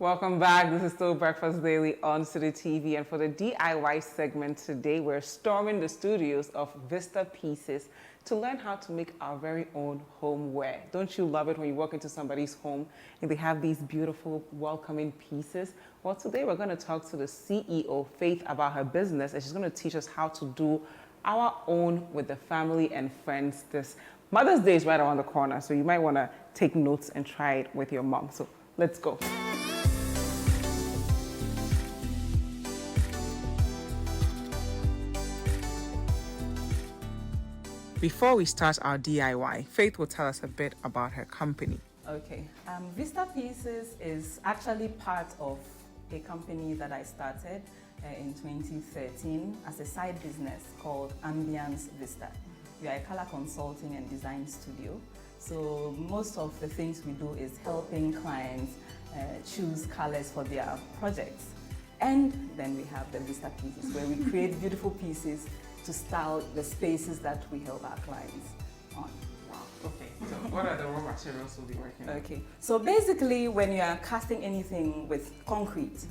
Welcome back. This is still Breakfast Daily on City TV. And for the DIY segment today, we're storming the studios of Vista Pieces to learn how to make our very own homeware. Don't you love it when you walk into somebody's home and they have these beautiful, welcoming pieces? Well, today we're going to talk to the CEO, Faith, about her business, and she's going to teach us how to do our own with the family and friends. This Mother's Day is right around the corner, so you might want to take notes and try it with your mom. So let's go. Before we start our DIY, Faith will tell us a bit about her company. Okay, Vista Pieces is actually part of a company that I started in 2013 as a side business called Ambience Vista. We are a color consulting and design studio. So most of the things we do is helping clients choose colors for their projects. And then we have the Vista Pieces, where we create beautiful pieces to style the spaces that we help our clients on. Wow, okay. So what are the raw materials we'll be working on? Okay, so basically when you are casting anything with concrete,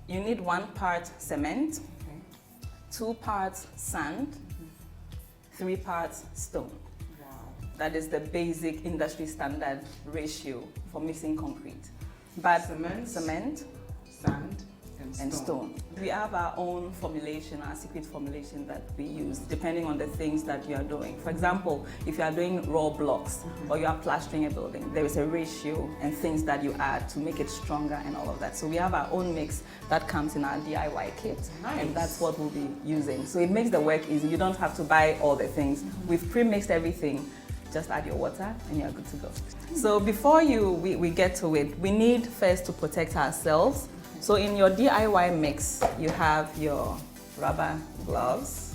you need 1 part cement, 2 parts sand, 3 parts stone. Wow. That is the basic industry standard ratio for mixing concrete. But Cement, sand, and stone. We have our own formulation, our secret formulation that we use depending on the things that you are doing. For example, if you are doing raw blocks or you are plastering a building, there is a ratio and things that you add to make it stronger and all of that. So we have our own mix that comes in our DIY kit. Nice. And that's what we'll be using. So it makes the work easy. You don't have to buy all the things. We've pre-mixed everything. Just add your water and you're good to go. So before we get to it, we need first to protect ourselves. So in your DIY mix, you have your rubber gloves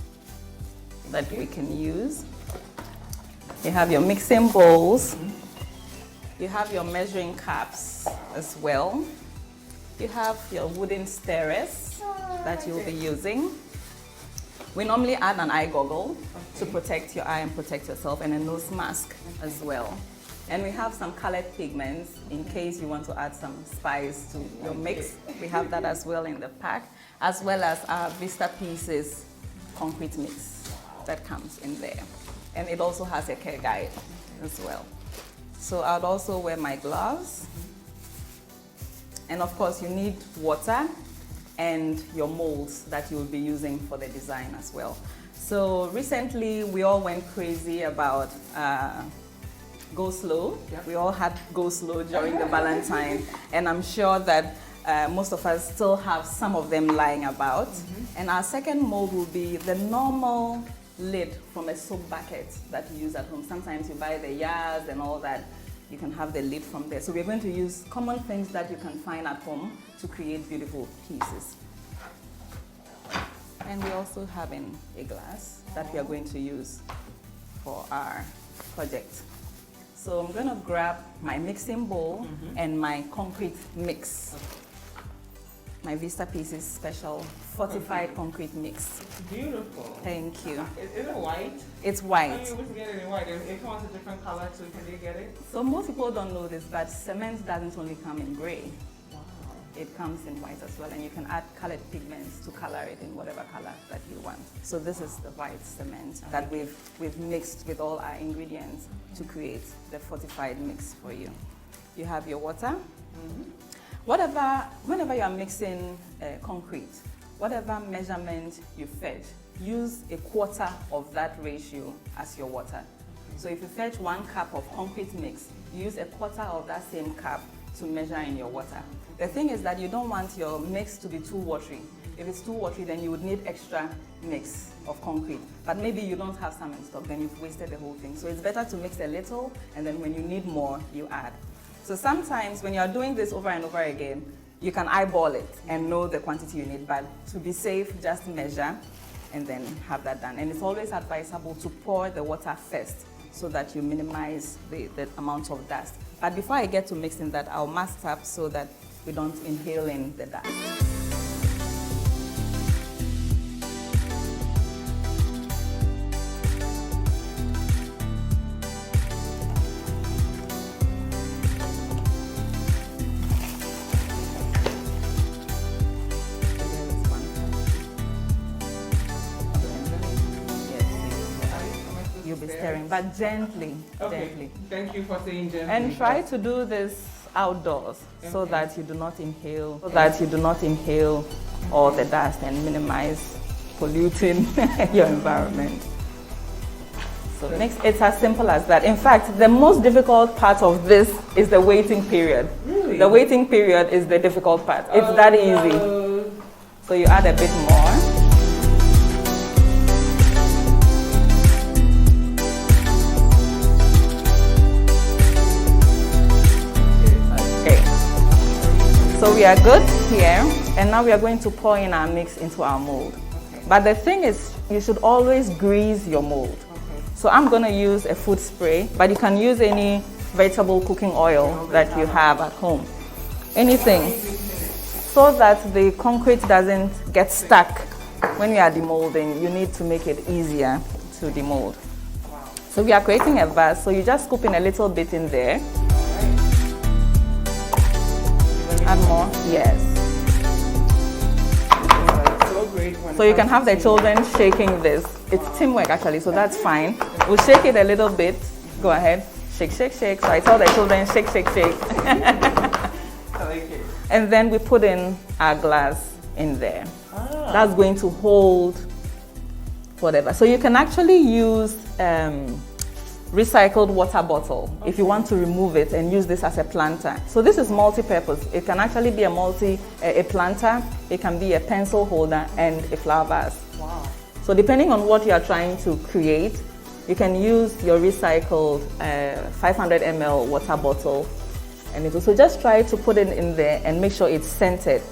that we can use. You have your mixing bowls. You have your measuring cups as well. You have your wooden stirrers that you'll be using. We normally add an eye goggle to protect your eye and protect yourself, and a nose mask as well. And we have some colored pigments in case you want to add some spice to your mix. We have that as well in the pack, as well as our Vista Pieces concrete mix that comes in there. And it also has a care guide as well. So I'd also wear my gloves. And of course you need water and your molds that you'll be using for the design as well. So recently we all went crazy about go slow. Yep. We all had go slow during the Valentine, and I'm sure that most of us still have some of them lying about. And our second mold will be the normal lid from a soap bucket that you use at home. Sometimes you buy the Yaz and all that. You can have the lid from there. So we're going to use common things that you can find at home to create beautiful pieces. And we also have a glass that we are going to use for our project. So I'm going to grab my mixing bowl and my concrete mix. My Vista Pieces special fortified concrete mix. Beautiful. Thank you. Is it white? It's white. How are you able to get it in white? It comes a different color too. Can they get it? So most people don't know this, but cement doesn't only come in gray. Wow. It comes in white as well, and you can add colored pigments to color it in whatever color that you want. So this is the white cement that we've mixed with all our ingredients to create the fortified mix for you. You have your water. Whenever you are mixing concrete, whatever measurement you fetch, use a quarter of that ratio as your water. So if you fetch 1 cup of concrete mix, use a quarter of that same cup to measure in your water. The thing is that you don't want your mix to be too watery. If it's too watery, then you would need extra mix of concrete. But maybe you don't have some in stock, then you've wasted the whole thing. So it's better to mix a little, and then when you need more, you add. So sometimes when you're doing this over and over again, you can eyeball it and know the quantity you need, but to be safe, just measure and then have that done. And it's always advisable to pour the water first so that you minimize the amount of dust. But before I get to mixing that, I'll mask up so that we don't inhale in the dust. stirring, but gently, Okay. gently. Thank you for saying gently. And try to do this outdoors so Okay. that you do not inhale, all the dust and minimize polluting your environment. So it's as simple as that. In fact, the most difficult part of this is the waiting period. Really? The waiting period is the difficult part. It's that easy. No. So you add a bit more. Okay. So we are good here, and now we are going to pour in our mix into our mold. Okay. But the thing is, you should always grease your mold. Okay. So I'm going to use a food spray, but you can use any vegetable cooking oil that you have at home. Anything, so that the concrete doesn't get stuck when you are demolding. You need to make it easier to demold. Wow. So we are creating a vase, so you just scoop in a little bit in there. Add more, yes. So great when So you can have the children shaking this. It's teamwork actually, so that's fine. We'll shake it a little bit. Go ahead, shake, shake, shake. So I tell the children, shake, shake, shake. I like it. And then we put in our glass in there. Ah. That's going to hold whatever. So you can actually use recycled water bottle if you want to remove it and use this as a planter. So this is multi-purpose. It can actually be a planter, it can be a pencil holder and a flower vase. Wow. So depending on what you are trying to create, you can use your recycled 500 ml water bottle. And so just try to put it in there and make sure it's centered.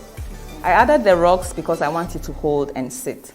I added the rocks because I want it to hold and sit.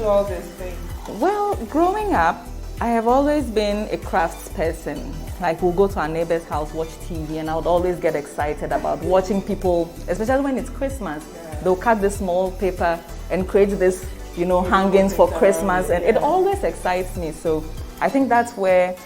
All these things? Well, growing up, I have always been a crafts person. Like we'll go to our neighbor's house, watch TV, and I would always get excited about watching people, especially when it's Christmas. Yeah. They'll cut this small paper and create this, hangings for Christmas, and it always excites me. So I think that's where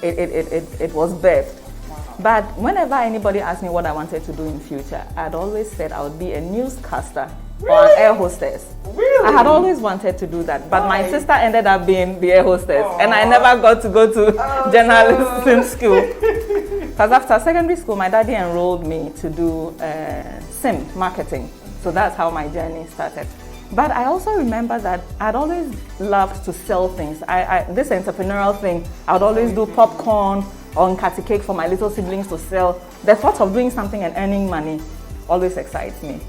it was birthed. Wow. But whenever anybody asked me what I wanted to do in future, I'd always said I would be a newscaster. Really? Or an air hostess. Really? I had always wanted to do that, but my sister ended up being the air hostess, and I never got to go to journalism school. Because after secondary school, my daddy enrolled me to do SIM, marketing. So that's how my journey started. But I also remember that I'd always loved to sell things. This entrepreneurial thing, I would always do popcorn or nkati cake for my little siblings to sell. The thought of doing something and earning money always excites me.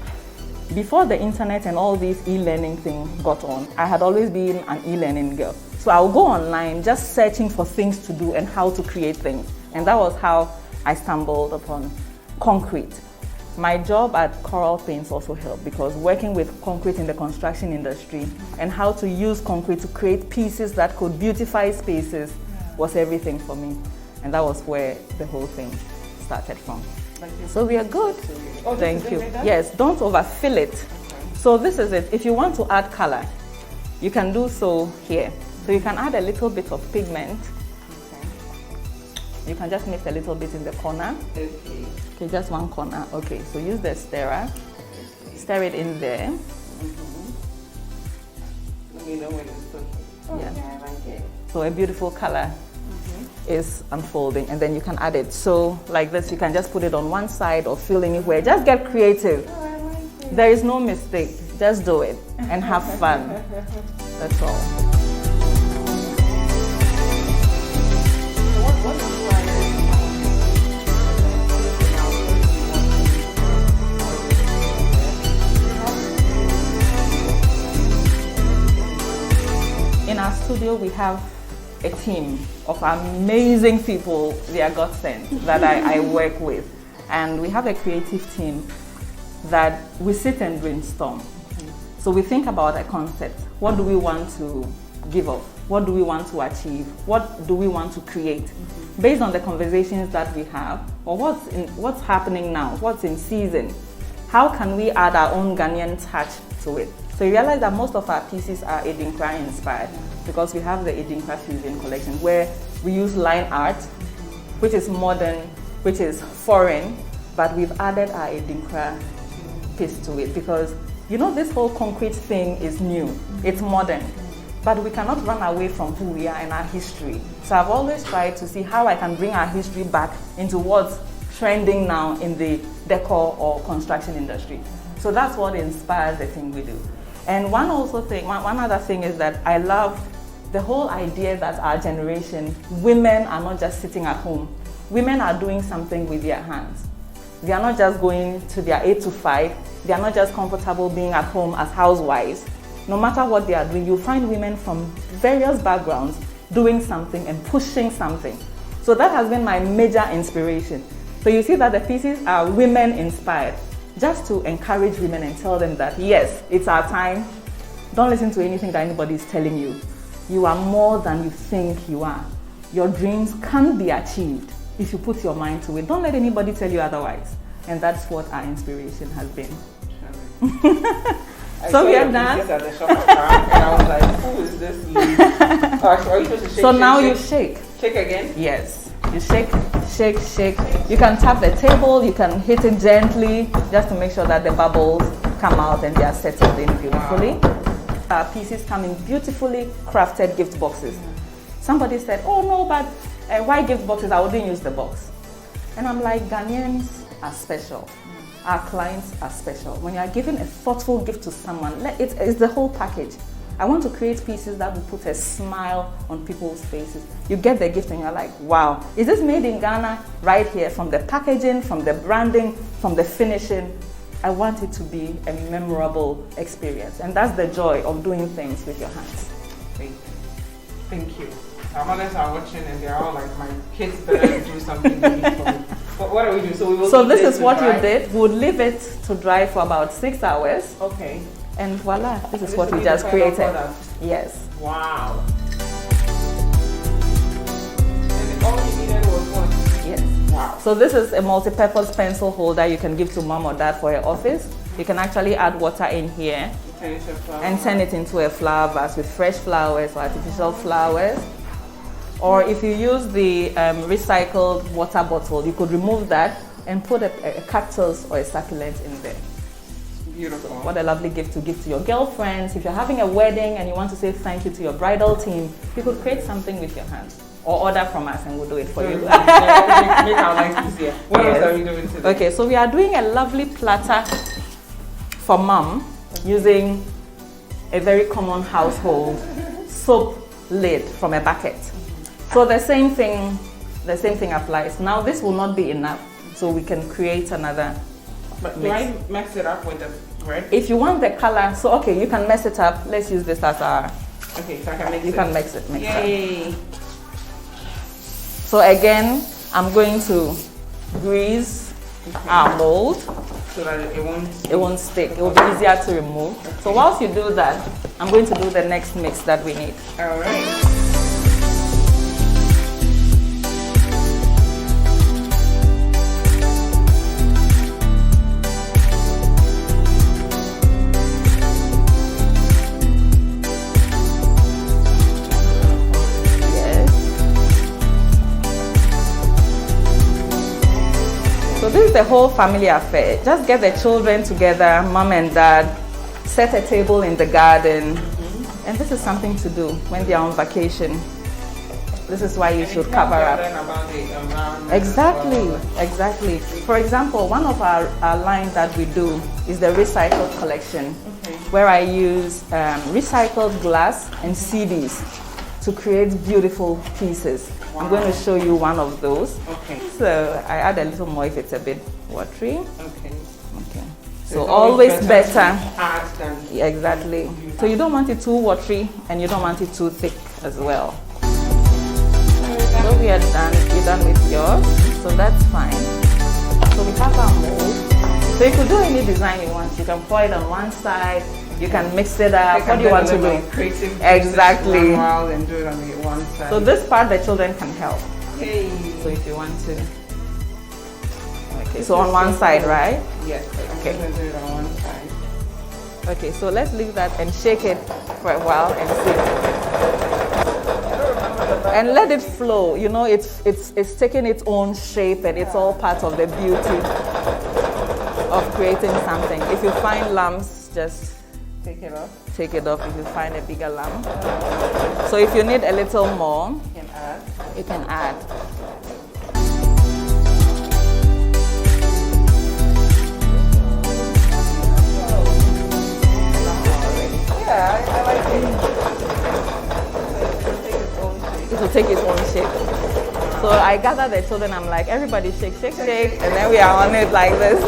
Before the internet and all these e-learning things got on, I had always been an e-learning girl. So I would go online just searching for things to do and how to create things. And that was how I stumbled upon concrete. My job at Coral Paints also helped because working with concrete in the construction industry and how to use concrete to create pieces that could beautify spaces was everything for me. And that was where the whole thing started from. So we are good. Oh, thank you. Yes, don't overfill it. Okay. So this is it. If you want to add color, you can do so here. So you can add a little bit of pigment. Okay. You can just mix a little bit in the corner. Okay. Okay, just one corner. Okay, so use the stirrer. Okay. Stir it in there. Let me know when it's cooking. Oh, yeah, I like it. So a beautiful color is unfolding, and then you can add it. So like this, you can just put it on one side or fill anywhere. Just get creative. Oh, I like it. There is no mistake. Just do it and have fun. That's all. In our studio, we have a team of amazing people, they are godsend, that I work with. And we have a creative team that we sit and brainstorm. So we think about a concept. What do we want to give up? What do we want to achieve? What do we want to create? Based on the conversations that we have, or what's happening now, what's in season, how can we add our own Ghanaian touch to it? So you realize that most of our pieces are Edinkra inspired because we have the Edinkra Fusion collection where we use line art, which is modern, which is foreign, but we've added our Edinkra piece to it because you know this whole concrete thing is new, it's modern, but we cannot run away from who we are and our history. So I've always tried to see how I can bring our history back into what's trending now in the decor or construction industry. So that's what inspires the thing we do. And one other thing is that I love the whole idea that our generation, women are not just sitting at home. Women are doing something with their hands. They are not just going to their 8 to 5. They are not just comfortable being at home as housewives. No matter what they are doing, you find women from various backgrounds doing something and pushing something. So that has been my major inspiration. So you see that the pieces are women inspired, just to encourage women and tell them that yes, it's our time. Don't listen to anything that anybody is telling you. You are more than you think you are. Your dreams can be achieved if you put your mind to it. Don't let anybody tell you otherwise. And that's what our inspiration has been. So we are done. At the shop and I was like, who is this lady? Are you supposed to shake? So now you shake. Shake again? Yes. You shake, shake, shake. You can tap the table, you can hit it gently just to make sure that the bubbles come out and they are settled in beautifully. Wow. Our pieces come in beautifully crafted gift boxes. Somebody said, oh no, but why gift boxes? I wouldn't use the box. And I'm like, Ghanaians are special. Our clients are special. When you are giving a thoughtful gift to someone, it's the whole package. I want to create pieces that will put a smile on people's faces. You get the gift and you're like, wow, is this made in Ghana? Right here, from the packaging, from the branding, from the finishing. I want it to be a memorable experience. And that's the joy of doing things with your hands. Thank you. Our mothers are watching and they're all like, my kids better do something unique for me. What are we doing? So this is what you did. We would leave it to dry for about 6 hours. Okay. And voila, this is what we just created. Yes. Wow. And all you needed was what? Yes. Wow. So this is a multi-purpose pencil holder you can give to mom or dad for your office. You can actually add water in here and turn it into a flower vase with fresh flowers or artificial flowers. Or if you use the recycled water bottle, you could remove that and put a cactus or a succulent in there. Beautiful. What a lovely gift to give to your girlfriends. If you're having a wedding and you want to say thank you to your bridal team, you could create something with your hands. Or order from us and we'll do it for you. Make our life easier. What else are we doing today? Okay, so we are doing a lovely platter for mom using a very common household soap lid from a bucket. So the same thing applies. Now this will not be enough, so we can create another. But do I mix it up with the red? If you want the color, so okay, you can mess it up. Let's use this as our. Okay, so I can mix it. You can mix it. Yay! So again, I'm going to grease our mold so that it won't stick. It will be easier to remove. Okay. So whilst you do that, I'm going to do the next mix that we need. All right. So this is the whole family affair. Just get the children together, mom and dad, set a table in the garden, and this is something to do when they are on vacation. This is why you should cover up. About the environment. Exactly. For example, one of our lines that we do is the recycled collection, where I use recycled glass and CDs to create beautiful pieces. Wow. I'm going to show you one of those. Okay. So I add a little more if it's a bit watery. Okay. So always better. Add than exactly. So you don't want it too watery and you don't want it too thick as well. So we are done. You're done with yours. So that's fine. So we have our mold. So you could do any design you want. You can pour it on one side. You can mix it up. What do you want to do? Creative exactly. And do it on the one side. So this part the children can help. Hey. So if you want to. Okay. So on one side, right? Yes. Okay. I'm going to do it on one side. Okay, so let's leave that and shake it for a while and see. And let it flow. You know, it's taking its own shape, and it's all part of the beauty of creating something. If you find lumps, just Take it off. take it off if you find a bigger lump. So if you need a little more, You can add. you can add. Yeah, I like it. It will take its own shape. So I gather the children, I'm like, everybody shake, shake, shake, and then we are on it like this.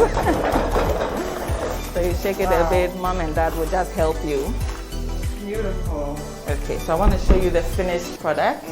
So you shake it a bit, mom and dad will just help you. Beautiful. Okay, so I want to show you the finished product.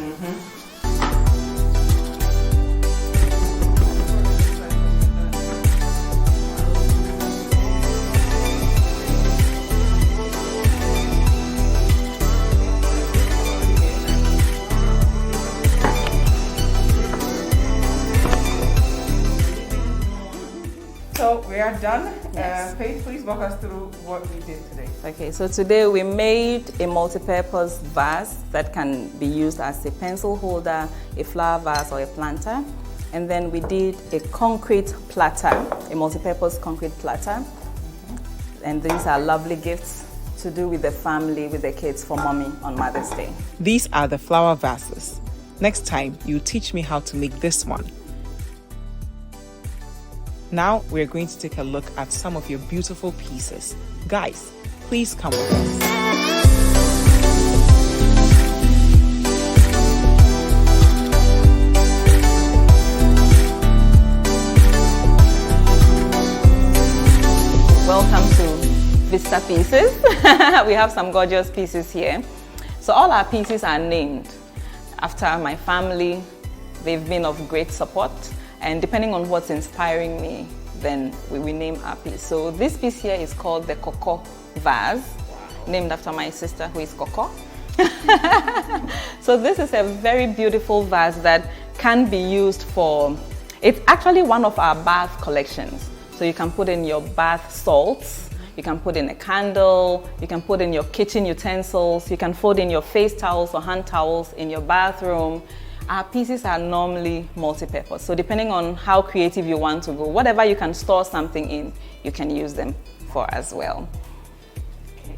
So we are done. Yes. Faith, please walk us through what we did today. Okay, so today we made a multi-purpose vase that can be used as a pencil holder, a flower vase, or a planter. And then we did a concrete platter, a multi-purpose concrete platter. And these are lovely gifts to do with the family, with the kids for mommy on Mother's Day. These are the flower vases. Next time, you teach me how to make this one. Now we're going to take a look at some of your beautiful pieces. Guys, please come with us. Welcome to Vista Pieces. We have some gorgeous pieces here. So all our pieces are named after my family. They've been of great support. And depending on what's inspiring me, then we name our piece. So this piece here is called the Coco Vase, named after my sister who is Coco. So this is a very beautiful vase that can be used for, it's actually one of our bath collections. So you can put in your bath salts, you can put in a candle, you can put in your kitchen utensils, you can fold in your face towels or hand towels in your bathroom. Our pieces are normally multi-purpose, so depending on how creative you want to go, whatever you can store something in, you can use them for as well. Okay.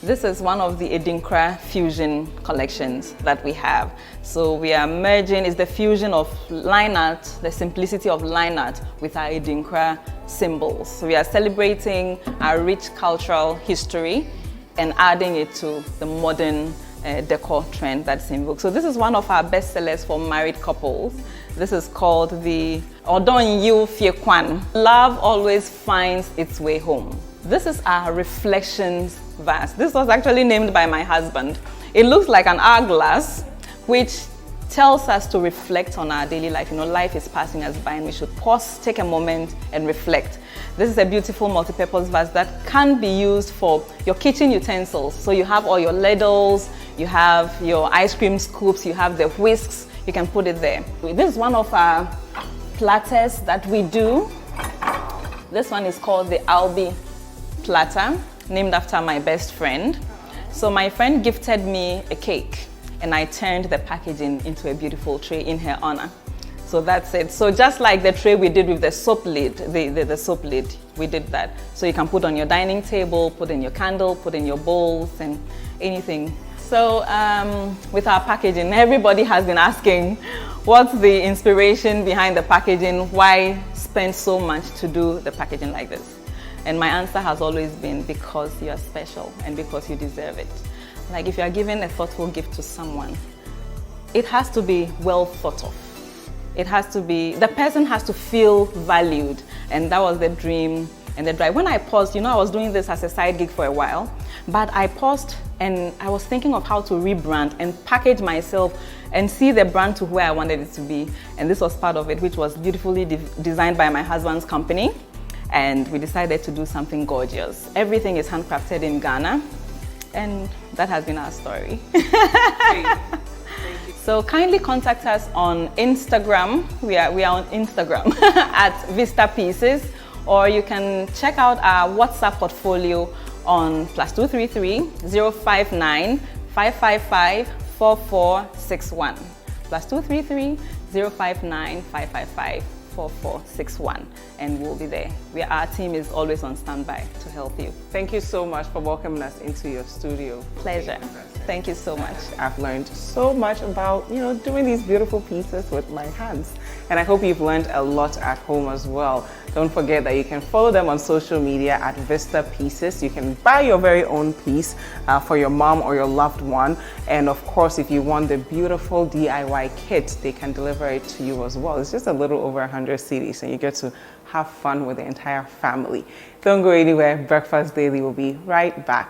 This is one of the Edinkra fusion collections that we have. So we are merging, it's the fusion of line art, the simplicity of line art with our Edinkra symbols. So we are celebrating our rich cultural history and adding it to the modern decor trend that's in vogue. So this is one of our best sellers for married couples. This is called the Odon Yu Fie Kwan. Love always finds its way home. This is our reflections vase. This was actually named by my husband. It looks like an hourglass, which tells us to reflect on our daily life. You know, life is passing us by and we should pause, take a moment and reflect. This is a beautiful multi-purpose vase that can be used for your kitchen utensils. So you have all your ladles, you have your ice cream scoops, you have the whisks, you can put it there. This is one of our platters that we do. This one is called the Albi platter, named after my best friend. So my friend gifted me a cake and I turned the packaging into a beautiful tray in her honor. So that's it. So just like the tray we did with the soap lid, the soap lid, we did that. So you can put on your dining table, put in your candle, put in your bowls and anything. So with our packaging, everybody has been asking, what's the inspiration behind the packaging? Why spend so much to do the packaging like this? And my answer has always been because you are special and because you deserve it. Like if you are giving a thoughtful gift to someone, it has to be well thought of. It has to be, the person has to feel valued. And that was the dream and the drive. When I paused, you know, I was doing this as a side gig for a while, but I paused and I was thinking of how to rebrand and package myself and see the brand to where I wanted it to be. And this was part of it, which was beautifully designed by my husband's company. And we decided to do something gorgeous. Everything is handcrafted in Ghana. And that has been our story. So kindly contact us on Instagram. We are on Instagram at Vista Pieces, or you can check out our WhatsApp portfolio on +233 059 555 4461. +233 059 555 4461, and we'll be there. Our team is always on standby to help you. Thank you so much for welcoming us into your studio. Pleasure. Thank you so much. I've learned so much about, doing these beautiful pieces with my hands. And I hope you've learned a lot at home as well. Don't forget that you can follow them on social media at Vista Pieces. You can buy your very own piece for your mom or your loved one. And of course, if you want the beautiful DIY kit, they can deliver it to you as well. It's just a little over 100 cedis, and you get to have fun with the entire family. Don't go anywhere. Breakfast Daily will be right back.